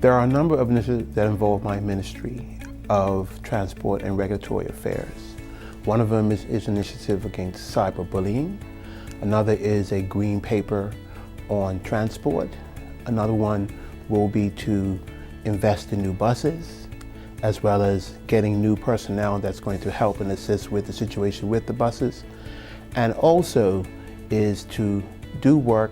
There are a number of initiatives that involve my Ministry of Transport and Regulatory Affairs. One of them is an initiative against cyberbullying. Another is a green paper on transport. Another one will be to invest in new buses, as well as getting new personnel that's going to help and assist with the situation with the buses. And also is to do work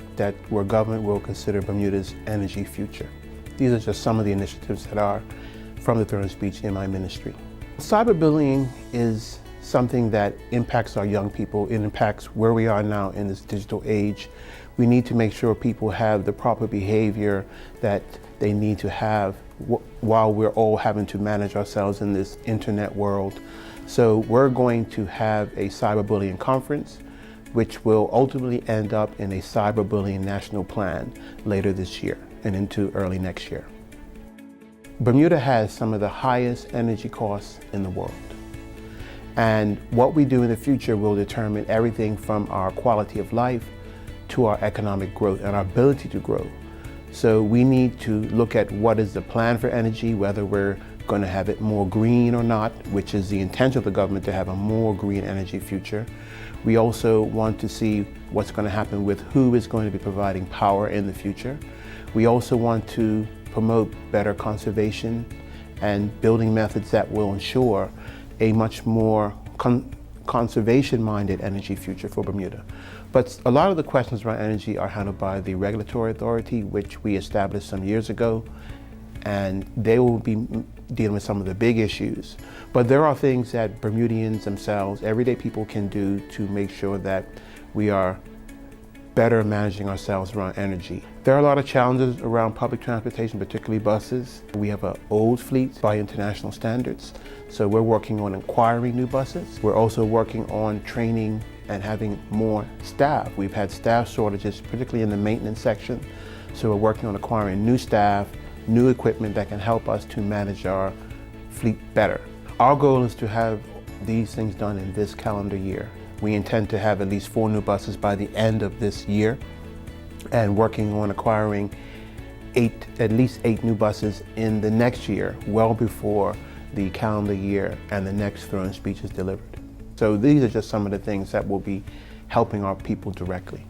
where government will consider Bermuda's energy future. These are just some of the initiatives that are from the throne speech in my ministry. Cyberbullying is something that impacts our young people. It impacts where we are now in this digital age. We need to make sure people have the proper behavior that they need to have while we're all having to manage ourselves in this internet world. So we're going to have a cyberbullying conference, which will ultimately end up in a cyberbullying national plan later this year and into early next year. Bermuda has some of the highest energy costs in the world. And what we do in the future will determine everything from our quality of life to our economic growth and our ability to grow. So we need to look at what is the plan for energy, whether we're going to have it more green or not, which is the intention of the government to have a more green energy future. We also want to see what's going to happen with who is going to be providing power in the future. We also want to promote better conservation and building methods that will ensure a much more conservation-minded energy future for Bermuda. But a lot of the questions around energy are handled by the regulatory authority, which we established some years ago, and they will be dealing with some of the big issues. But there are things that Bermudians themselves, everyday people, can do to make sure that we are better managing ourselves around energy. There are a lot of challenges around public transportation, particularly buses. We have an old fleet by international standards, so we're working on acquiring new buses. We're also working on training and having more staff. We've had staff shortages, particularly in the maintenance section, so we're working on acquiring new staff, new equipment that can help us to manage our fleet better. Our goal is to have these things done in this calendar year. We intend to have at least 4 new buses by the end of this year, and working on acquiring at least 8 new buses in the next year, well before the calendar year and the next throne speech is delivered. So these are just some of the things that will be helping our people directly.